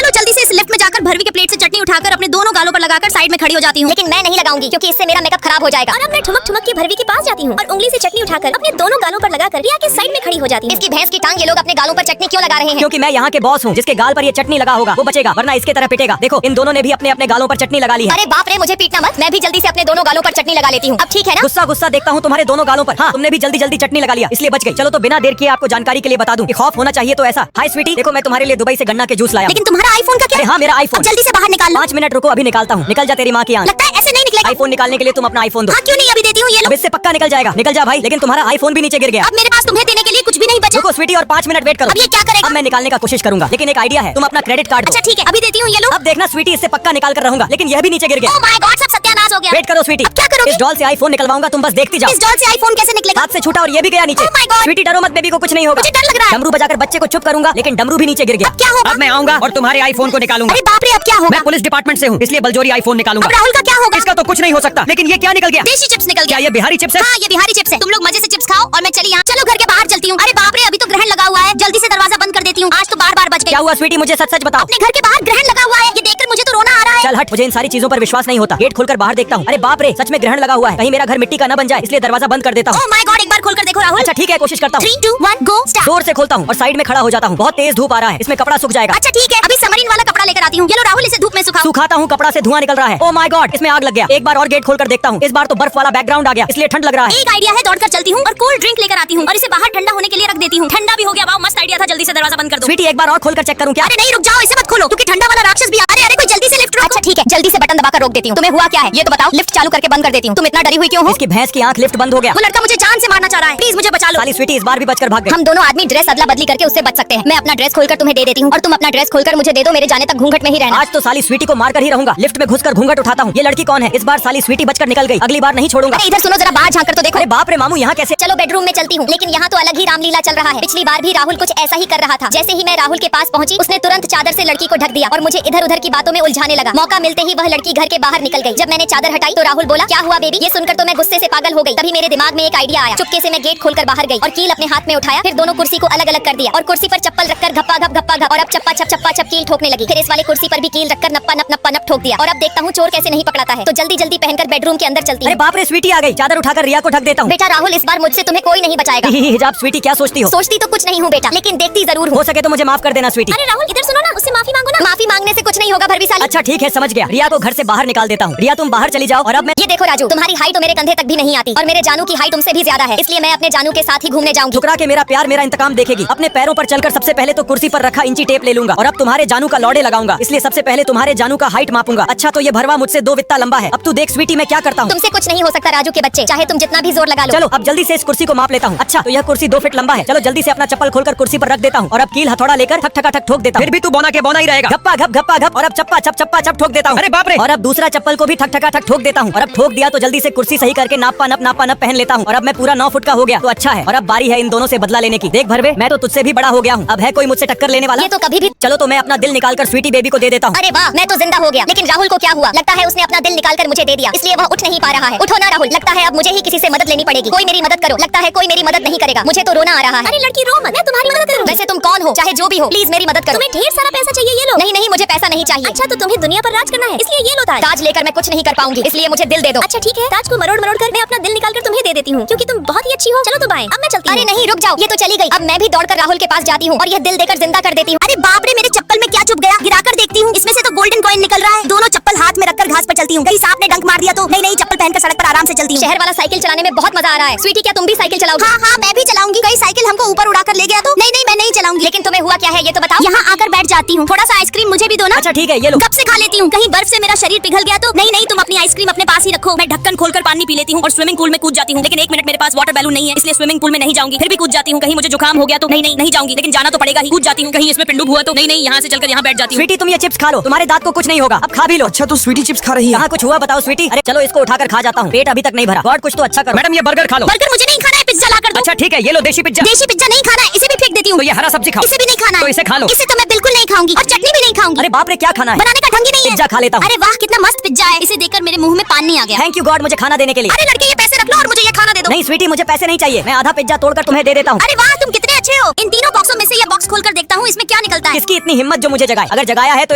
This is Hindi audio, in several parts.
तो जल्दी से इस लिफ्ट में जाकर भरवी के प्लेट से चटनी उठाकर अपने दोनों गालों पर लगाकर साइड में खड़ी हो जाती हूँ। लेकिन मैं नहीं लगाऊंगी क्योंकि इससे मेरा मेकअप खराब हो जाएगा। और अब मैं ठुमक ठुमक के भरवी के पास जाती हूँ और उंगली से चटनी उठाकर अपने दोनों गालों पर लगाकर रिया के साइड में खड़ी हो जाती हूँ। इसकी भैंस की टांग, ये लोग अपने गालों पर चटनी क्यों लगा रहे हैं? क्योंकि मैं यहाँ के बॉस हूँ। जिसके गाल पर ये चटनी लगा होगा वो बचेगा, वरना इसके तरह पिटेगा। देखो इन दोनों ने भी अपने अपने गालों पर चटनी लगा ली है। अरे बाप रे, मुझे पीटना मत, मैं भी जल्दी से अपने दोनों गालों पर चटनी लगा लेती हूँ। अब ठीक है ना? गुस्सा गुस्सा देखता हूँ तुम्हारे दोनों गालों पर। हाँ, तुमने भी जल्दी जल्दी चटनी लगा लिया इसलिए बच गई। चलो तो बिना देर किए आपको जानकारी के लिए बता दूं कि खौफ होना चाहिए तो ऐसा। हाय स्वीटी, देखो मैं तुम्हारे लिए दुबई से गन्ना के जूस लाया। लेकिन तुम्हारा आईफोन का क्या? हाँ मेरा आईफोन। जल्दी से बाहर निकाल। 5 मिनट रुको, अभी निकालता हूँ। निकल जा तेरी माँ की आंख। लगता है ऐसे नहीं निकलेगा। आईफोन निकालने के लिए तुम अपना आईफोन दो। हाँ, क्यों नहीं, अभी देती हूँ। ये लो। अब इससे पक्का निकल जाएगा। निकल जा भाई, लेकिन तुम्हारा आईफोन भी नीचे गिर गया। अब मेरे पास तुम्हें देने के लिए कुछ भी नहीं बचा। रुको स्वीटी, और 5 मिनट वेट करो। अब ये क्या करेगा? अब मैं निकालने का कोशिश करूंगा, लेकिन एक आइडिया है। तुम अपना क्रेडिट कार्ड दो। अच्छा ठीक है, अभी देती हूँ। ये लो। अब देखना स्वीटी, इससे पक्का निकाल कर रहूंगा, लेकिन यह भी नीचे गिर गया। ओह माय गॉड, सब सत्यानाश हो गया। वेट करो स्वीटी। अब क्या करोगे? इस डॉल से आईफोन निकलवाऊंगा, तुम बस देखती जाओ। इस डॉल से आईफोन कैसे निकलेगा? हाथ से छूटा और ये भी गया नीचे। Oh my God! स्वीटी डरो मत, बेबी को कुछ नहीं होगा। मुझे डर लग रहा है। डमरू बजाकर बच्चे को चुप करूंगा, लेकिन डमरू भी नीचे गिर गया। अब क्या होगा? अब मैं आऊंगा और तुम्हारे आईफोन को निकालूंगा। अरे बाप रे, अब क्या होगा? मैं पुलिस डिपार्टमेंट से हूँ, इसलिए बलजोरी आईफोन निकालूंगा। अब राहुल का क्या होगा? इसका तो कुछ नहीं हो सकता, लेकिन ये क्या निकल गया? देशी चिप्स निकल क्या गया। ये बिहारी चिप्स है? हाँ, ये बिहारी चिप्स है। तुम लोग मजे से चिप्स खाओ और मैं चली यहाँ। चलो घर के बाहर चलती हूँ। अरे बाप रे, अभी तो ग्रहण लगा हुआ है। जल्दी से दरवाजा बंद कर देती हूँ। आज तो बार बार बच गई। क्या हुआ स्वीटी, मुझे सच सच बताओ। अपने घर के बाहर ग्रहण लगा हुआ है, ये देखकर मुझे तो रोना आ रहा है। चल हट, मुझे इन सारी चीजों पर विश्वास नहीं होता। गेट खोलकर बाहर देखता हूँ। अरे बाप रे, सच में ग्रहण लगा हुआ है। कहीं मेरा घर मिट्टी का न बन जाए, इसलिए दरवाजा बंद कर देता हूँ। ओह माय गॉड, एक बार खोलकर देखो राहुल। अच्छा ठीक है, कोशिश करता हूँ। 3, 2, 1 गो स्टार्ट। जोर से खोलता हूँ और साइड में खड़ा हो जाता हूँ। बहुत तेज धूप आ रहा है, इसमें कपड़ा सूख जाएगा। अच्छा ठीक है, अभी समरीन वाला कपड़ा लेकर आती हूँ। ये लो राहुल, इसे धूप में सुखाओ। सुखाता हूँ, कपड़ा से धुआं निकल रहा है। ओह माय गॉड, इसमें आग लग गया। एक बार और गेट खोलकर देखता हूँ। इस बार तो बर्फ वाला बैकग्राउंड आ गया, इसलिए ठंड लग रहा है। एक आइडिया है, दौड़कर चलती हूँ और कोल्ड ड्रिंक लेकर आती हूँ और इसे बाहर ठंडा होने के लिए रख देती हूँ। ठंडा भी हो गया। वाह, मस्त आइडिया था। जल्दी से दरवाजा बंद कर दो। स्वीटी, एक बार और खोलकर चेक करूँ क्या? अरे नहीं, रुक जाओ, इसे मत खोलो क्योंकि ठंडा वाला राक्षस भी। अरे कोई जल्दी से लिफ्ट रोको। अच्छा ठीक है, जल्दी से बटन दबाकर रोक देती हूँ। तुम्हें हुआ क्या है ये तो बताओ। लिफ्ट चालू करके बंद कर देती हूँ। तुम इतना डरी हुई क्यों हो? इसकी भैंस की आंख, लिफ्ट बंद हो गया। वो लड़का मुझे जान से मारना चाह रहा है। प्लीज मुझे बचा लो। साली स्वीटी, इस बार भी बचकर भाग गई। हम दोनों आदमी ड्रेस अदला बदली करके उससे बच सकते हैं। मैं अपना ड्रेस खोलकर तुम्हें दे देती हूँ और तुम अपना ड्रेस खोलकर मुझे दे दो। मेरे जाने तक घूंघट में ही रहना। आज तो साली स्वीटी को मारकर ही रहूंगा। लिफ्ट में घुसकर घूंघट उठाता हूँ। ये लड़की कौन है? इस बार साली स्वीटी बचकर निकल गई, अगली बार नहीं छोड़ूंगा। अरे इधर सुनो, जरा बाहर झांक कर तो देखो। अरे बाप रे मामू, यहाँ कैसे? चलो बेडरूम में चलती हूँ, लेकिन यहाँ तो अलग ही रामलीला चल रहा है। पिछली बार भी राहुल कुछ ऐसा ही कर रहा था। जैसे ही मैं राहुल के पास पहुंची, उसने तुरंत चादर से लड़की को ढक दिया और मुझे इधर उधर की बातों में उलझाने लगा। मौका मिलते ही वह लड़की घर के बाहर निकल गई। जब मैंने चादर हटाई तो राहुल बोला, क्या हुआ बेबी? ये सुनकर तो मैं गुस्से से पागल हो गई। तभी मेरे दिमाग में एक आइडिया आया। चुपके से मैं गेट खोलकर बाहर गई और कील अपने हाथ में उठाया। फिर दोनों कुर्सी को अलग अलग कर दिया और कुर्सी पर चप्पल रखकर घप्पा घप और अब चप्पा छप कील ठोकने लगी। फिर इस वाले कुर्सी पर भी कील रखकर नप्पा नप ठोक दिया। और अब देखता हूँ चोर कैसे नहीं पकड़ाता है। तो जल्दी जल्दी पहनकर बेडरूम के अंदर चलती अरे हूँ। बाप रे, स्वीटी आ गई। चादर उठाकर रिया को ढक देता हूँ। बेटा राहुल, इस बार मुझसे तुम्हें कोई नहीं बचाएगा। हिजाब स्वीटी, क्या सोचती हो? सोचती तो कुछ नहीं हूँ बेटा, लेकिन देखती जरूर हूँ। हो सके तो मुझे माफ कर देना स्वीटी। अरे राहुल, इधर सुनो ना, उससे माफी मांगो ना। माफी मांगने से कुछ नहीं होगा भरवी साली। अच्छा ठीक है, समझ गया। रिया को घर से बाहर निकाल देता हूँ। रिया तुम बाहर चली जाओ और अब मैं। ये देखो राजू, तुम्हारी हाइट तो मेरे कंधे तक भी नहीं आती और मेरे जानू की हाइट तुमसे भी ज्यादा है, इसलिए मैं अपने जानू के साथ ही घूमने जाऊंगी। ठुकरा के मेरा प्यार मेरा इंतकाम देखेगी। अपने पैरों पर चलकर सबसे पहले तो कुर्सी पर रखा इंची टेप ले लूंगा और अब तुम्हारे जानू का लौड़े लगाऊंगा, इसलिए सबसे पहले तुम्हारे जानू का हाइट मापूंगा। अच्छा तो ये भरवा मुझसे 2 वित्ता लंबा है। अब तू देख स्वीटी, मैं क्या करता हूँ। तुमसे कुछ नहीं हो सकता राजू के बच्चे, चाहे तुम जितना भी जोर लगा लो। चलो अब जल्दी से इस कुर्सी को माप लेता हूँ। अच्छा तो यह कुर्सी 2 फीट लंबा है। चलो जल्दी से अपना चप्पल खोलकर कुर्सी पर रख देता हूँ और अब कील हथौड़ा लेकर ठक ठका ठक ठोक देता हूँ। फिर भी तू बौना के बौना ही रहेगा। घप्पा घप और अब चप्पा छप ठोक देता हूँ। अरे बाप रे। और अब दूसरा चप्पल को भी ठक ठका ठक ठोक देता हूँ और अब ठोक दिया तो जल्दी से कुर्सी सही करके नापा नप पहन लेता हूँ और अब मैं पूरा 9 फुट का हो गया। तो अच्छा है। और अब बारी है इन दोनों से बदला लेने की। देख भरवे, मैं तो तुझसे भी बड़ा हो गया हूँ। अब है कोई मुझसे टक्कर लेने वाला? ये तो कभी भी। चलो तो मैं अपना दिल निकालकर स्वीटी बेबी को दे देता हूँ। अरे वाह, मैं तो जिंदा हो गया। लेकिन राहुल को क्या हुआ? लगता है उसने अपना दिल निकालकर मुझे दे दिया, इसलिए वह उठ नहीं पा रहा है। उठो ना राहुल, लगता है अब मुझे ही किसी से मदद लेनी पड़ेगी। कोई मेरी मदद करो। लगता है कोई मेरी मदद नहीं करेगा। मुझे तो रोना आ रहा है। अरे लड़की रो मत, मैं तुम्हारी मदद करूंगी। वैसे तुम कौन हो? चाहे जो भी हो, प्लीज मेरी मदद करो। तुम्हें ढेर सारा पैसा चाहिए, ये लो। नहीं, मुझे पैसा नहीं चाहिए। अच्छा तो तुम्हें दुनिया पर राज करना है, इसलिए ये लो ताज। ताज लेकर मैं कुछ नहीं कर पाऊंगी, इसलिए मुझे दिल दे दो। अच्छा ठीक है, ताज को मरोड़ कर मैं अपना दिल निकाल कर तुम्हें दे देती हूँ क्योंकि तुम बहुत ही अच्छी हो। चलो तो बाय, अब मैं चलती हूँ। अरे नहीं, रुक जाओ, ये तो चली गई। अब मैं भी दौड़कर राहुल के पास जाती हूँ और यह दिल देकर जिंदा कर देती हूँ। अरे बाप रे, मेरे चप्पल में क्या चुप गया? गिराकर देखती हूँ, इसमें से तो गोल्डन कॉइन निकल रहा है। दोनों चप्पल हाथ में रखकर घास पर चलती हूँ। कहीं सांप ने डंक मार दिया तो? नहीं, चप्पल पहनकर सड़क पर आराम से चलती हूँ। शहर वाला साइकिल चलाने में बहुत मजा आ रहा है। स्वीटी, क्या तुम भी साइकिल चलाओगी? हाँ, मैं भी चलाऊंगी। कहीं साइकिल हमको ऊपर उड़ाकर ले गया तो? नहीं, मैं नहीं चलाऊंगी। लेकिन तुम्हें हुआ क्या है ये तो बताओ। यहाँ आकर बैठ जाती हूँ। थोड़ा सा आइसक्रीम मुझे भी दो ना। अच्छा ठीक है, ये लो। कब से खा लेती हूँ, कहीं बर्फ से मेरा शरीर पिघल गया तो? नहीं, तुम अपनी आइसक्रीम अपने पास ही रखो। मैं ढक्कन खोलकर पानी पी लेती हूँ और स्विमिंग पूल में कूद जाती हूँ। लेकिन 1 मिनट, मेरे पास वाटर बैलून नहीं है, इसलिए स्विमिंग पूल में नहीं जाऊंगी। फिर भी कूद जाती हूँ। कहीं मुझे जुकाम हो गया तो? नहीं जाऊंगी, लेकिन जाना तो पड़ेगा ही। कूद जाती हूँ। कहीं इसमें पिंडू हुआ तो? नहीं, यहाँ से चलकर यहाँ बैठ जाती हूँ। स्वीटी, तुम ये चिप्स खा लो, तुम्हारे दांत को कुछ नहीं होगा। अब खा भी लो। अच्छा तो स्वीटी चिप्स खा रही है। यहाँ कुछ हुआ बताओ स्वीटी? अरे चलो इसको उठाकर खा जाता हूँ, पेट अभी तक नहीं भरा। गॉड कुछ तो अच्छा करो। मैडम ये बर्गर खा लो। बर्गर मुझे नहीं खाना है, पिज्जा लाकर दो। अच्छा ठीक है, ये लो देशी पिज्जा। देशी पिज्जा नहीं खाना है, इसे भी फेंक देती हूँ। तो ये हरा सब्जी खाओ। इसे भी नहीं खाना है। तो इसे खा लो। इसे तो मैं बिल्कुल नहीं खाऊंगी और चटनी भी नहीं खाऊंगी। अरे बाप रे, क्या खाना है? बनाने का ढंग ही नहीं है। पिज्जा खा लेता हूँ। अरे वाह, कितना मस्त पिज्जा है। इसे देखकर मेरे मुंह में पानी आ गया। थैंक यू गॉड मुझे खाना देने के लिए। अरे लड़के, ये पैसे रख लो और मुझे ये खाना दे दो। नहीं स्वीटी, मुझे पैसे नहीं चाहिए, मैं आधा पिज्जा तोड़कर तुम्हें दे देता हूँ। अरे वाह, तुम कितने अच्छे हो। इन तीनों बॉक्सों में से ये बॉक्स खोलकर देखता हूँ, इसमें क्या निकलता है। किसकी इतनी हिम्मत जो मुझे जगाए? अगर जगाया है तो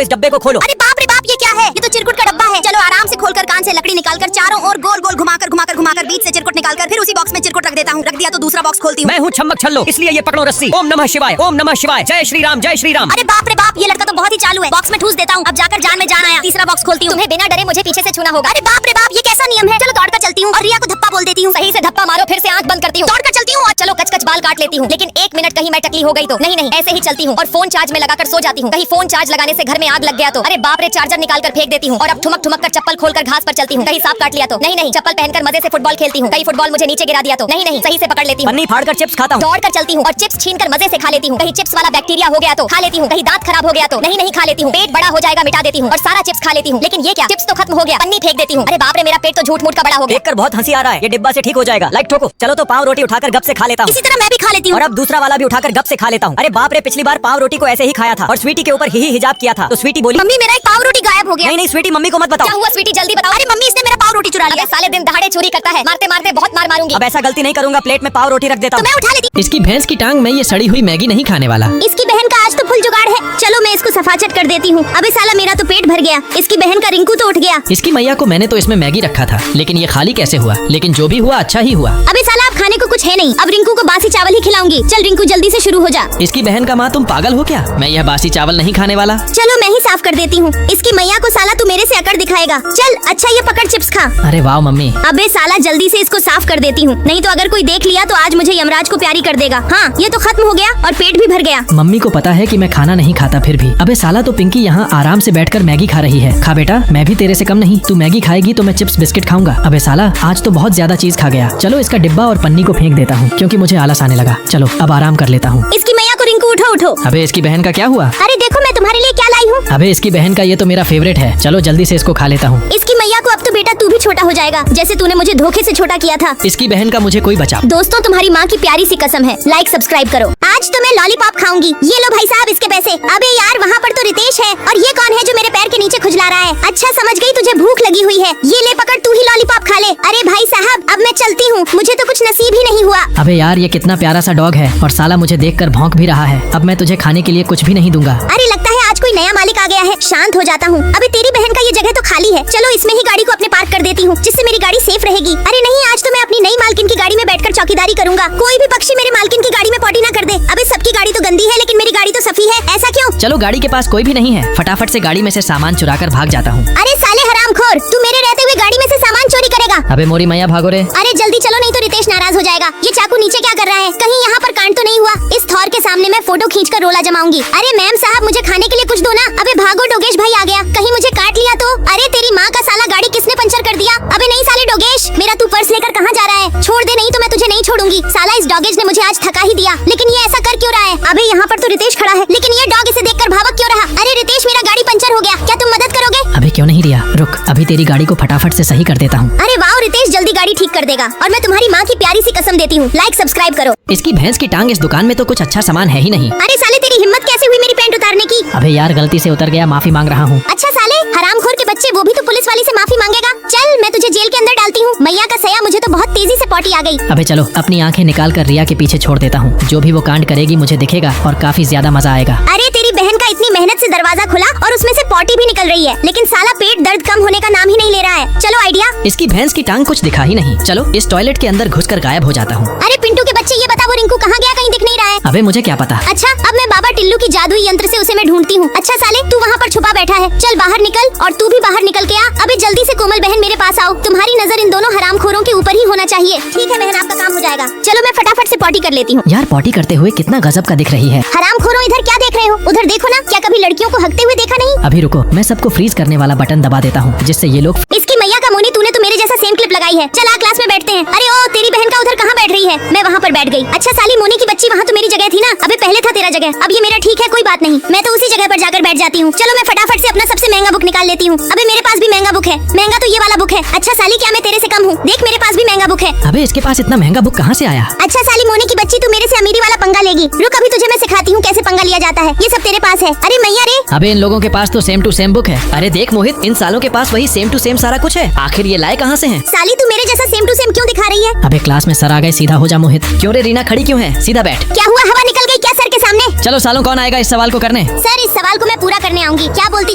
इस डब्बे को खोलो। अरे बाप रे बाप, ये क्या है? ये तो चिरकुट का डब्बा है। चलो आराम से खोलकर कान से लकड़ी निकालकर चारों ओर गोल गोल घुमाकर बीच से चिरकुट निकालकर फिर उसी बॉक्स में चिरकुट रख देता हूँ। रख दिया तो दूसरा बॉक्स खोलती हूँ। मैं हूँ छम्मक छल्लो, इसलिए ये पकड़ो रस्सी। ओम नमः शिवाय, ओम नमः शिवाय, जय श्री राम, जय श्री राम। अरे बाप रे बाप, ये लड़का तो बहुत ही चालू है। बॉक्स में ठूस देता हूँ, अब जाकर जान में जान आया। तीसरा बॉक्स खोलती हूँ। तुम्हें बिना डरे मुझे पीछे से छूना होगा। अरे बाप रे बाप, ये कैसा नियम है? चलो दौड़कर चलती हूँ और रिया को धप्पा बोल देती हूँ। सही से धप्पा मारो, फिर से आंख बंद करती हूँ। दौड़कर चलती हूँ और चलो कच कच बाल काट लेती हूँ, लेकिन 1 मिनट कहीं मैं टकली हो गई तो नहीं, ऐसे ही चलती हूँ और फोन चार्ज में लगाकर सो जाती हूँ। कहीं फोन चार्ज लगाने से घर में आग लग गया तो अरे बाप रे, चार्जर निकाल कर फेंक देती हूँ और अब ठुमक ठुमक कर चप्पल खोलकर घास पर चलती हूँ। कहीं सांप काट लिया तो नहीं, चप्पल पहनकर मजे से फुटबॉल खेलती हूँ। कहीं फुटबॉल मुझे नीचे गिरा दिया तो नहीं, सही से पकड़ लेती हूँ। पन्नी फाड़कर चिप्स खाता हूँ। दौड़कर चलती हूँ और चिप्स छीनकर मजे से खा लेती हूँ। कहीं चिप्स वाला बैक्टीरिया हो गया तो खा लेती हूँ। कहीं दांत खराब हो गया तो नहीं खा लेती हूँ। पेट बड़ा हो जाएगा, मिटा देती हूँ और सारा चिप्स खा लेती हूँ। लेकिन ये क्या, चिप्स तो खत्म हो गया, पन्नी फेंक देती हूँ। अरे बाप रे, मेरा पेट तो झूठ मूठ का बड़ा हो गया। देखकर बहुत हंसी आ रहा है, ये डिब्बा से ठीक हो जाएगा। लाइक ठोको। चलो तो पाव रोटी उठाकर गप से खा लेता हूँ। इसी तरह मैं भी खा लेती हूँ और अब दूसरा वाला भी उठाकर गप से खा लेता हूँ। अरे बाप रे, पिछली बार पाव रोटी को ऐसे ही खाया था और स्वीटी के ऊपर ही हिजाब किया था तो स्वीटी बोली, मम्मी मेरा एक पाव रोटी गायब हो गया। नहीं स्वीटी, मम्मी को मत बताओ। क्या हुआ स्वीटी, जल्दी बताओ। अरे मम्मी, इसने मेरा पाव रोटी चुरा लिया। अबे साले दिन दहाड़े चोरी करता है, मारते मारते बहुत मार मारूंगी। अब ऐसा गलती नहीं करूंगा, प्लेट में पाव रोटी रख देता तो हूँ। मैं उठा लेती। इसकी भैंस की टांग में ये सड़ी हुई मैगी नहीं खाने वाला। इसकी बहन का आज तो फुल जुगाड़ है। चलो मैं इसको सफाचट कर देती हूँ। अबे साला, मेरा तो पेट भर गया, इसकी बहन का रिंकू तो उठ गया। इसकी मैया को मैंने तो इसमें मैगी रखा था, लेकिन ये खाली कैसे हुआ? लेकिन जो भी हुआ अच्छा ही हुआ। अबे साला, अब खाने को कुछ है नहीं, अब रिंकू को बासी चावल ही खिलाऊंगी। चल रिंकू, जल्दी से शुरू हो जा। इसकी बहन का माँ, तुम पागल हो क्या? मैं यह बासी चावल नहीं खाने वाला। चलो मैं ही साफ कर देती हूँ। इसकी मैया को साला तू मेरे से अकड़ दिखाएगा। चल अच्छा, ये पकड़ चिप्स खा। अरे वाह मम्मी। अबे साला, जल्दी से इसको साफ कर देती हूँ, नहीं तो अगर कोई देख लिया तो आज मुझे यमराज को प्यारी कर देगा। हाँ, ये तो खत्म हो गया और पेट भी भर गया। मम्मी को पता है कि मैं खाना नहीं खाता फिर भी। अबे साला, तो पिंकी यहाँ आराम से बैठकर मैगी खा रही है। खा बेटा, मैं भी तेरे से कम नहीं। तू मैगी खाएगी तो मैं चिप्स बिस्किट खाऊंगा। अबे साला, आज तो बहुत ज्यादा चीज खा गया। चलो इसका डिब्बा और पन्नी को फेंक देता हूँ क्योंकि मुझे आलस आने लगा। चलो अब आराम कर लेता हूँ। इसकी मैया को रिंकू उठो उठो। अबे इसकी बहन का क्या हुआ? अरे देखो, मैं तुम्हारे लिए क्या लाई हूँ। अबे इसकी बहन का ये तो मेरा फेवरेट है। चलो जल्दी से इसको खा लेता हूँ। इसकी मैया को अब तो बेटा तू भी छोटा हो जाएगा, जैसे तूने मुझे धोखे से छोटा किया था। इसकी बहन का मुझे कोई बचाओ। दोस्तों, तुम्हारी माँ की प्यारी सी कसम है, लाइक सब्सक्राइब करो। आज तो मैं लॉलीपॉप खाऊंगी। ये लो भाई साहब इसके पैसे। अबे यार, वहाँ पर तो रितेश है और ये कौन है जो मेरे पैर के नीचे खुजला रहा है? अच्छा समझ गई, तुझे भूख लगी हुई है। ये ले पकड़, तू ही लॉलीपॉप खा ले। अरे भाई साहब, अब मैं चलती हूँ, मुझे तो कुछ नसीब ही नहीं हुआ। अबे यार, ये कितना प्यारा सा डॉग है और साला मुझे देखकर भौंक भी रहा है। अब मैं तुझे खाने के लिए कुछ भी नहीं दूंगा। अरे लगता है आज कोई नया मालिक आ गया है, शांत हो जाता हूँ। अबे तेरी बहन का ये जगह तो खाली है, चलो इसमें ही गाड़ी को अपने पार्क कर देती हूँ, जिससे मेरी गाड़ी सेफ रहेगी। अरे नहीं, आज तो मैं अपनी नई मालकिन की गाड़ी में बैठकर चौकीदारी करूंगा। कोई भी पक्षी मेरे मालकिन की गाड़ी में पॉटी ना कर दे। अबे सबकी गाड़ी तो गंदी है, लेकिन मेरी गाड़ी तो सफी है, ऐसा क्यों? चलो गाड़ी के पास कोई भी नहीं है, फटाफट से गाड़ी में से सामान चुरा कर भाग जाता हूँ। अरे साले हरामखोर, तू मेरे रहते हुए गाड़ी में से सामान चोरी करेगा? अबे मोरी मैया, भागो रे। अरे जल्दी चलो, नहीं तो रितेश नाराज हो जाएगा। ये चाकू नीचे क्या कर रहा है? कहीं यहाँ पर कांड तो नहीं हुआ? इस थौर के सामने मैं फोटो खींचकर रोला जमाऊंगी। अरे मैम साहब, मुझे खाने के लिए कुछ दो ना। अबे भागो, डोगेश भाई आ गया, कहीं मुझे काट लिया तो। अरे तेरी माँ का साला, गाड़ी किसने पंचर कर दिया? अबे नहीं साले डोगेश, मेरा तू पर्स लेकर कहाँ जा रहा है? छोड़ दे, नहीं तो मैं तुझे नहीं छोड़ूंगी। साला इस डॉगेज ने मुझे आज थका ही दिया, लेकिन ये ऐसा कर क्यों रहा है? अबे यहाँ पर तो रितेश खड़ा है, लेकिन ये डॉग इसे देखकर भावक क्यों रहा? अरे रितेश, मेरा गाड़ी पंचर हो गया, क्या तुम मदद करोगे? अबे क्यों नहीं रिया, रुक, अभी तेरी गाड़ी को फटाफट से सही कर देता हूँ। अरे वाह रितेश, जल्दी गाड़ी ठीक कर देगा और मैं तुम्हारी माँ की प्यारी सी कसम देती हूँ, लाइक सब्सक्राइब करो। इसकी भैंस की टांग, इस दुकान में तो कुछ अच्छा सामान है ही नहीं। अरे साले, तेरी हिम्मत कैसे हुई मेरी पैंट उतारने की? अबे यार, गलती से उतर गया, माफी मांग रहा हूँ। अच्छा साले हरामखोर के बच्चे, वो भी तो पुलिस वाली से माफी मांगेगा? चल मैं तुझे जेल के अंदर डालती हूँ। मैया का सया, मुझे तो बहुत तेजी से पॉटी आ गई। अबे चलो, अपनी आंखें निकाल कर रिया के पीछे छोड़ देता हूँ। जो भी वो कांड करेगी मुझे दिखेगा और काफी ज्यादा मजा आएगा। अरे तेरी बहन का इतनी मेहनत से दरवाजा खुला और उसमें से पॉटी भी निकल रही है, लेकिन साला पेट दर्द कम होने का नाम ही नहीं ले रहा है। चलो आइडिया। इसकी भैंस की टांग कुछ दिखा ही नहीं। चलो इस टॉयलेट के अंदर घुसकर गायब हो जाता हूँ। अरे पिंटू के बच्चे, ये बता वो रिंकू कहाँ गया? कहीं दिख नहीं रहा है। अबे मुझे क्या पता। अच्छा, अब मैं बाबा टिल्लू की जादुई यंत्र से उसे मैं ढूंढती हूँ। अच्छा साले, तू वहाँ पर छुपा बैठा है, चल बाहर निकल और तू भी बाहर निकल के आ। अबे जल्दी से कोमल बहन मेरे पास आओ, तुम्हारी नजर इन दोनों हरामखोरों के ऊपर ही होना चाहिए। ठीक है बहन, आपका काम हो जाएगा। चलो मैं फटाफट से पॉटी कर लेती हूँ। यार, पॉटी करते हुए कितना गजब का दिख रही है। हरामखोरों, इधर क्या देख रहे हो? उधर देखो ना, क्या कभी लड़कियों को हकते हुए देखा नहीं? अभी रुको, मैं सबको फ्रीज करने वाला बटन दबा देता हूँ, जिससे ये लोग। इसकी मैया का मोनी, तूने तो मेरे जैसा सेम क्लिप लगाई है। चल आ क्लास में बैठते हैं। अरे ओ, तेरी बहन का उधर कहाँ बैठ रही है? मैं वहाँ पर बैठ गई। अच्छा साली मोनी की बच्ची, वहाँ तो मेरी जगह थी ना? अबे पहले था तेरा जगह, अब ये मेरा। ठीक है कोई बात नहीं, मैं तो उसी जगह पर जाकर बैठ जाती हूँ। चलो मैं फटाफट से अपना सबसे महंगा बुक निकाल लेती हूँ। अबे मेरे पास भी महंगा बुक है। महंगा तो ये वाला बुक है। अच्छा साली, क्या मैं तेरे से कम हूँ? देख मेरे पास भी महंगा बुक है। अबे इसके पास इतना महंगा बुक कहाँ से आया? अच्छा साली मोनी की बच्ची, तू मेरे से अमीरी वाला पंगा लेगी? रुक, अभी तुझे मैं सिखाती हूँ कैसे पंगा लिया जाता है। ये सब तेरे पास है। अरे मैया रे। अबे इन लोगों के पास तो सेम टू सेम बुक है। अरे देख मोहित, इन सालों के पास वही सेम टू सेम सारा कुछ है। आखिर ये लाए कहाँ से हैं? साली साली तू मेरे जैसा सेम टू सेम क्यों दिखा रही है? अबे क्लास में सर आ गए, सीधा हो जा मोहित। क्यों रे रीना, खड़ी क्यों है? सीधा बैठ। क्या हुआ, हवा निकल गई क्या सर के सामने? चलो सालों, कौन आएगा इस सवाल को करने? सर इस सवाल को मैं पूरा करने आऊंगी। क्या बोलती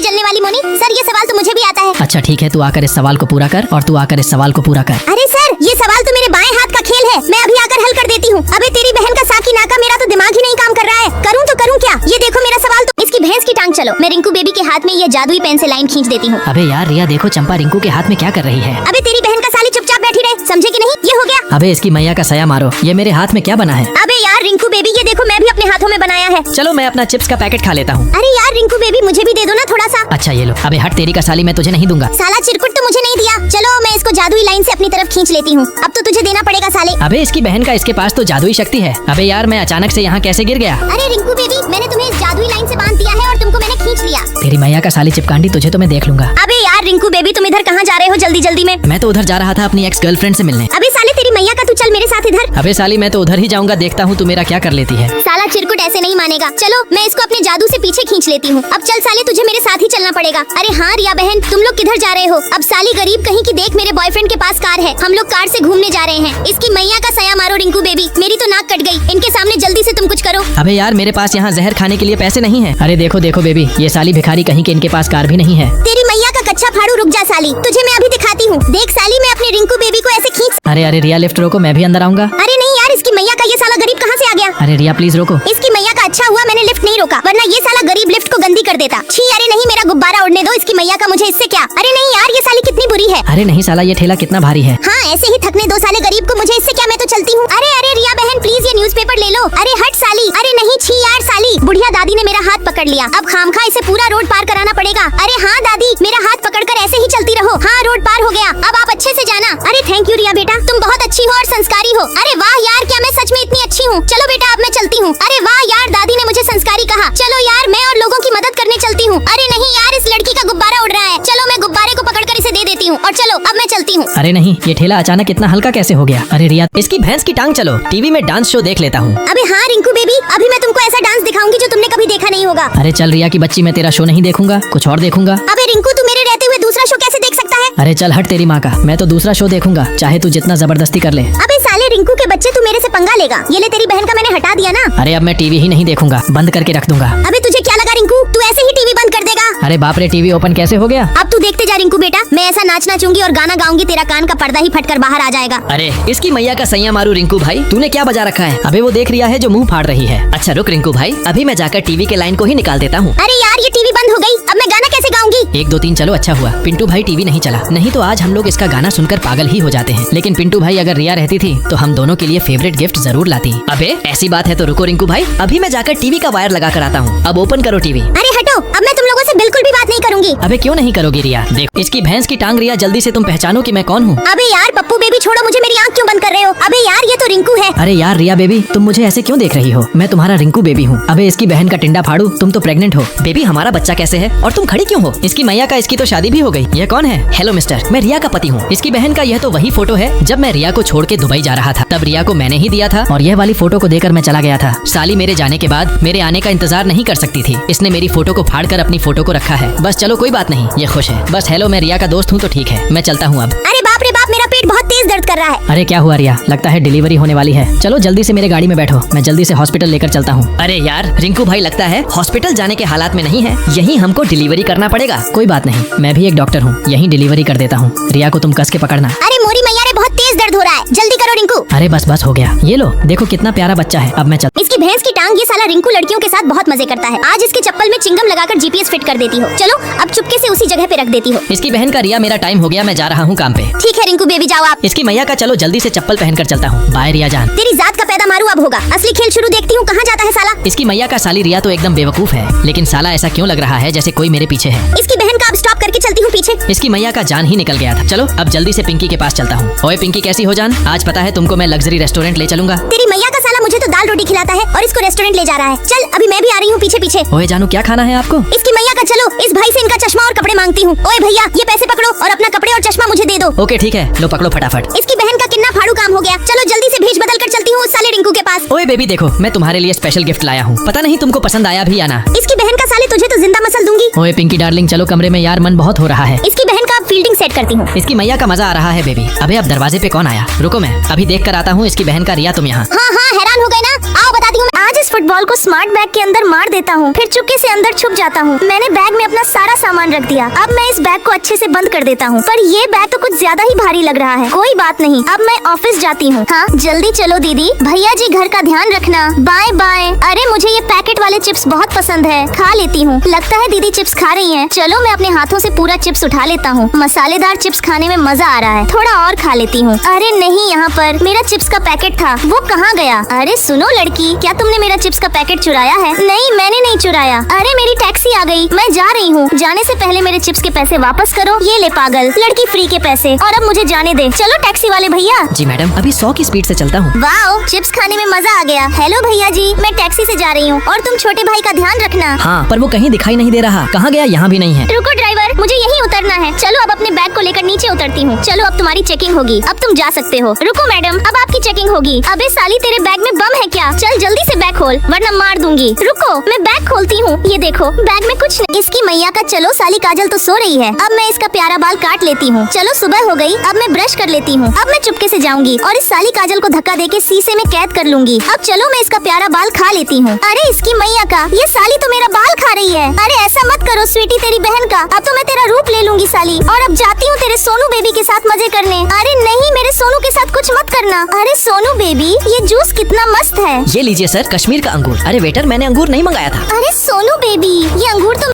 जलने वाली मोनी? सर ये सवाल तो मुझे भी आता है। अच्छा ठीक है, तू आकर इस सवाल को पूरा कर, और तू आकर इस सवाल को पूरा कर। अरे सर ये सवाल तो मेरे बाएं हाथ का खेल है, मैं अभी आकर हल कर देती हूँ। अबे तेरी बहन का साकी नाका, मेरा तो दिमाग ही नहीं काम कर रहा है। करूँ तो करूँ क्या? ये देखो मेरा सवाल तो इसकी भैंस की टांग। चलो मैं रिंकू बेबी के हाथ में ये जादुई पेन से लाइन खींच देती हूँ। अबे यार रिया देखो, चंपा रिंकू के हाथ में क्या कर रही है? अबे तेरी बहन का साली चुपचाप बैठी रहे, समझे कि नहीं? ये हो गया। अबे इसकी मैया का सया मारो, ये मेरे हाथ में क्या बना है? अबे यार रिंकू बेबी ये देखो, मैं भी अपने हाथों में बनाया है। चलो मैं अपना चिप्स का पैकेट खा लेता हूँ। अरे यार रिंकू बेबी मुझे भी दे दो ना थोड़ा सा। अच्छा ये लो। अबे हट, तेरी का साली मैं तुझे नहीं दूंगा। साला चिरकुट तो मुझे नहीं दिया। चलो मैं इसको जादुई लाइन से अपनी तरफ खींच लेती हूँ। अब तो तुझे देना पड़ेगा साले। अबे इसकी बहन का, इसके पास तो जादुई शक्ति है। अबे यार मैं अचानक से यहाँ कैसे गिर गया? अरे रिंकू बेबी मैंने तुम्हें इस जादुई लाइन से बांध दिया है और तुमको मैंने खींच लिया। तेरी मैया का साली चिपकांडी, तुझे तो मैं देख लूंगा। अबे यार रिंकू बेबी तुम इधर कहाँ जा रहे हो जल्दी जल्दी में? मैं तो उधर जा रहा था अपनी एक्स गर्लफ्रेंड से मिलने। अबे साले तेरी मैया का, तू चल मेरे साथ इधर। अबे साली मैं तो उधर ही जाऊंगा, देखता हूँ तू मेरा क्या कर लेती है। साला चिरकुट ऐसे नहीं मानेगा। चलो मैं इसको अपने जादू से पीछे खींच लेती हूँ। अब चल साले तुझे मेरे साथ ही चलना पड़ेगा। अरे हाँ रिया बहन, तुम लोग किधर जा रहे हो? अब साली गरीब कहीं की देख, मेरे बॉयफ्रेंड के पास कार है, हम लोग कार से घूमने जा रहे हैं। इसकी मैया का सया मारो रिंकू बेबी, मेरी तो नाक कट गई। इनके सामने जल्दी से तुम कुछ करो। अबे यार मेरे पास यहाँ जहर खाने के लिए पैसे नहीं है। अरे देखो देखो बेबी, ये साली भिखारी कहीं के, इनके पास कार भी नहीं है। तेरी मैया का कच्चा फाड़ू, रुक जा साली, तुझे मैं अभी दिखाती हूँ। देख साली मैं अपने रिंकू बेबी को ऐसे खींच। अरे अरे रिया लिफ्ट रोको, मैं भी अंदर आऊंगा। अरे नहीं यार, इसकी मैया का ये साला गरीब कहाँ से आ गया? अरे रिया प्लीज रोको। इसकी मैया का अच्छा हुआ मैंने लिफ्ट नहीं रोका, वरना ये साला गरीब लिफ्ट को गंदी कर देता। छी अरे नहीं, मेरा गुब्बारा उड़ने दो। इसकी मैया का, मुझे इससे क्या? अरे नहीं यार, ये साली कितनी बुरी है। अरे नहीं साला, ये ठेला कितना भारी है। हाँ ऐसे ही थकने दो साले गरीब को, मुझे इससे क्या, मैं तो चलती हूँ। अरे अरे रिया बहन प्लीज ये न्यूज़पेपर ले लो। अरे हट साली। अरे नहीं, छी यार साली, बुढ़िया दादी ने मेरा हाथ पकड़ लिया। अब खामखा इसे पूरा रोड पार कराना पड़ेगा। अरे हाँ दादी, मेरा हाथ पकड़कर ऐसे ही चलती रहो। हाँ रोड पार हो गया, अब आप अच्छे से जाना। अरे थैंक यू रिया बेटा, तुम बहुत अच्छी हो और संस्कारी हो। अरे वाह यार, क्या मैं सच में इतनी अच्छी हूँ? चलो बेटा अब मैं चलती हूँ। अरे वाह यार, दादी ने मुझे संस्कारी कहा। चलो यार मैं और लोगों की मदद करने चलती हूँ। अरे नहीं यार, इस लड़की का गुब्बारा उड़ रहा है। चलो मैं गुब्बारे को पकड़कर इसे दे देती हूँ और चलो अब मैं चलती हूँ। अरे नहीं, ये ठेला अचानक इतना हल्का कैसे हो गया? अरे रिया, इसकी भैंस की टांग, चलो टीवी में डांस शो देख लेता हूँ। अबे हाँ रिंकू बेबी, अभी मैं तुमको ऐसा डांस दिखाऊंगी जो तुमने कभी देखा नहीं होगा। अरे चल रिया की बच्ची, मैं तेरा शो नहीं देखूंगा, कुछ और देखूंगा। अबे रिंकू तू मेरे रहते हुए दूसरा शो कैसे देख सकता है? अरे चल हट तेरी माँ का, मैं तो दूसरा शो देखूंगा, चाहे तू जितना जबरदस्ती कर ले। अबे साले रिंकू के बच्चे, तू मेरे से पंगा लेगा। ये ले तेरी बहन का मैंने हटा दिया ना। अरे अब मैं टीवी ही नहीं देखूंगा, बंद करके रख दूंगा। अबे तुझे क्या लगा रिंकू, तू ऐसे ही टीवी बंद कर देगा? अरे बाप रे, टीवी ओपन कैसे हो गया? अब तू देखते जा रिंकू बेटा, मैं ऐसा नाच नाचूंगी और गाना गाऊंगी, तेरा कान का पर्दा ही फटकर बाहर आ जाएगा। अरे इसकी मैया का सैया मारू रिंकू भाई, तूने क्या बजा रखा है? अबे वो देख रिया है जो मुंह फाड़ रही है। अच्छा रुक रिंकू भाई, अभी मैं जाकर टीवी के लाइन को ही निकाल देता हूँ। अरे यार ये टीवी बंद हो गई, अब मैं गाना कैसे गाऊंगी? 1 2 3 चलो, अच्छा हुआ पिंटू भाई टीवी नहीं चला, नहीं तो आज हम लोग इसका गाना सुनकर पागल ही हो जाते हैं। लेकिन पिंटू भाई अगर रिया रहती थी तो हम दोनों के लिए फेवरेट गिफ्ट जरूर लाती। अबे ऐसी बात है तो रुको रिंकू भाई, अभी मैं जाकर टीवी का वायर लगा कर आता हूँ। अब ओपन करो टीवी। अरे हटो, अब मैं तुम लोगों से बिल्कुल भी बात नहीं करूंगी। अबे क्यों नहीं करोगी रिया? देखो इसकी भैंस की टांग। रिया जल्दी से तुम पहचानो कि मैं कौन हूँ। अबे यार पप्पू बेबी छोड़ो मुझे, मेरी आँख क्यों बंद कर रहे हो? अबे यार ये तो रिंकू है। अरे यार रिया बेबी, तुम मुझे ऐसे क्यों देख रही हो? मैं तुम्हारा रिंकू बेबी हूँ। अबे इसकी बहन का टिंडा फाड़ू, तुम तो प्रेग्नेंट हो। बेबी हमारा बच्चा कैसे है और तुम खड़ी क्यों हो? इसकी मैया का, इसकी तो शादी भी हो गई। यह कौन है? हेलो मिस्टर, मैं रिया का पति हूँ। इसकी बहन का यह तो वही फोटो है जब मैं रिया को छोड़ के दुबई जा रहा था, तब रिया को मैंने ही दिया था और यह वाली फोटो को देकर मैं चला गया था। साली मेरे जाने के बाद मेरे आने का इंतजार नहीं कर सकती थी, इसने मेरी फोटो को फाड़ कर अपनी फोटो को रखा है। बस चलो कोई बात नहीं, ये खुश है। बस हेलो, मैं रिया का दोस्त हूँ तो ठीक है, मैं चलता हूँ अब। अरे बाप रे बाप, मेरा पेट बहुत तेज दर्द कर रहा है। अरे क्या हुआ रिया? लगता है डिलीवरी होने वाली है। चलो जल्दी से मेरे गाड़ी में बैठो, मैं जल्दी से हॉस्पिटल लेकर चलता हूँ। अरे यार रिंकू भाई लगता है हॉस्पिटल जाने के हालात में नहीं है, यहीं हमको डिलीवरी करना पड़ेगा। कोई बात नहीं, मैं भी एक डॉक्टर हूँ, यहीं डिलीवरी कर देता हूँ। रिया को तुम कस के पकड़ना। अरे मोरी मैया रे, बहुत तेज दर्द हो रहा है, जल्दी करो रिंकू। अरे बस बस हो गया, ये लो देखो कितना प्यारा बच्चा है। अब मैं चल। इसकी भैंस की टांग, ये साला रिंकू लड़कियों के साथ बहुत मजे करता है। आज इसके चप्पल में चिंगम लगाकर जीपीएस फिट कर देती हो। चलो अब चुपके से उसी जगह पे रख देती हो। इसकी बहन का, रिया मेरा टाइम हो गया, मैं जा रहा हूँ काम पे। ठीक है रिंकू बेबी जाओ आप। इसकी मैया का, चलो जल्दी से चप्पल पहनकर चलता हूँ। बाय रिया जान। तेरी जात का पैदा मारू अब होगा, असली खेल शुरू देखती हूँ कहाँ जाता है साला। इसकी मैया का, साली रिया तो एकदम बेवकूफ है, लेकिन साला ऐसा क्यों लग रहा है जैसे कोई मेरे पीछे है। इसकी बहन का अब स्टॉप करके चलती हूँ पीछे। इसकी मैया का जान ही निकल गया था। चलो अब जल्दी से पिंकी के पास चलता हूँ। ओए पिंकी कैसी हो जान? आज पता है तुमको मैं लग्जरी रेस्टोरेंट ले चलूंगा। तेरी मैया का साला मुझे तो दाल रोटी खिलाता है और इसको रेस्टोरेंट ले जा रहा है। चल अभी मैं भी आ रही हूँ पीछे पीछे। ओए जानू क्या खाना है आपको? इसकी मैया का, चलो इस भाई से इनका चश्मा और कपड़े मांगती हूँ। ओए भैया ये पैसे पकड़ो और अपना कपड़े और चश्मा मुझे दे दो। ओके ठीक है, लो पकड़ो फटाफट। इसकी बहन का कितना फाड़ू काम हो गया। चलो जल्दी से भेज बदल कर चलती हूँ उस साले रिंकू के पास। ओए बेबी देखो, मैं तुम्हारे लिए स्पेशल गिफ्ट लाया हूँ, पता नहीं तुमको पसंद आया भी या ना। इसकी बहन का, साले तुझे तो जिंदा मसल दूंगी। ओए पिंकी डार्लिंग चलो कमरे में यार, मन बहुत हो रहा है। इसकी बहन का, अब फील्डिंग सेट करती हूँ। इसकी मैया का मजा आ रहा है बेबी। अबे अब दरवाजे पे कौन आया? रुको मैं अभी देख कर आता हूँ। इसकी बहन का रिया तुम यहाँ? हाँ हाँ हैरान हो गए ना, आओ बताती हूँ। आज इस फुटबॉल को स्मार्ट बैग के अंदर मार देता हूँ, फिर चुपके से अंदर छुप जाता हूँ। मैंने बैग में अपना सारा सामान रख दिया। अब मैं इस बैग को अच्छे से बंद कर देता हूँ, पर ये बैग तो कुछ ज्यादा ही भारी लग रहा है। कोई बात नहीं, अब मैं ऑफिस जाती हूँ। हाँ जल्दी चलो दीदी, भैया जी घर का ध्यान रखना, बाय बाय। अरे मुझे ये पैकेट वाले चिप्स बहुत पसंद है, खा लेती हूँ। लगता है दीदी चिप्स खा रही हैं। चलो मैं अपने हाथों से पूरा चिप्स उठा लेता हूँ। मसालेदार चिप्स खाने में मजा आ रहा है, थोड़ा और खा लेती हूँ। अरे नहीं, यहाँ पर मेरा चिप्स का पैकेट था, वो कहाँ गया? अरे सुनो लड़की, क्या तुमने मेरा चिप्स का पैकेट चुराया है? नहीं मैंने नहीं चुराया। अरे मेरी टैक्सी आ गई, मैं जा रही हूँ। जाने से पहले मेरे चिप्स के पैसे वापस करो। ये ले पागल लड़की, फ्री के पैसे, और अब मुझे जाने दे। चलो टैक्सी वाले भैया। जी मैडम, अभी 100 की स्पीड से चलता हूँ। वाओ, चिप्स खाने में मजा आ गया। हेलो भैया जी, मैं टैक्सी से जा रही हूँ और तुम छोटे भाई का ध्यान रखना। हाँ, पर वो कहीं दिखाई नहीं दे रहा। कहाँ गया? यहाँ भी नहीं है। रुको ड्राइवर, मुझे यहीं उतरना है। चलो अब अपने बैग को लेकर नीचे उतरती हूँ। चलो अब तुम्हारी चेकिंग होगी, अब तुम जा सकते हो। रुको मैडम, अब आपकी चेकिंग होगी। अबे साली, तेरे बैग में बम है क्या? चल जल्दी से बैग खोल वरना मार दूंगी। रुको मैं बैग खोलती हूँ। ये देखो बैग में कुछ नहीं। इसकी मैया का, चलो साली काजल तो सो रही है। अब मैं इसका प्यारा बाल काट लेती हूँ। चलो सुबह हो गई, अब मैं ब्रश कर लेती हूँ। अब मैं चुपके से जाऊंगी और इस साली काजल को धक्का देके शीशे में कैद कर लूंगी। अब चलो मैं इसका प्यारा बाल खा लेती हूँ। अरे इसकी मैया का, ये साली तो मेरा बाल खा रही है। अरे ऐसा मत करो स्वीटी, तेरी बहन का। अब तो मैं तेरा रूप ले लूंगी साली, और अब जाती हूँ तेरे सोनू बेबी के साथ मजे करने। अरे नहीं, मेरे सोनू के साथ कुछ मत करना। अरे सोनू बेबी, ये जूस कितना मस्त है। ये लीजिए सर, कश्मीर का अंगूर। अरे वेटर, मैंने अंगूर नहीं मंगाया था। अरे सोनू बेबी, ये अंगूर तो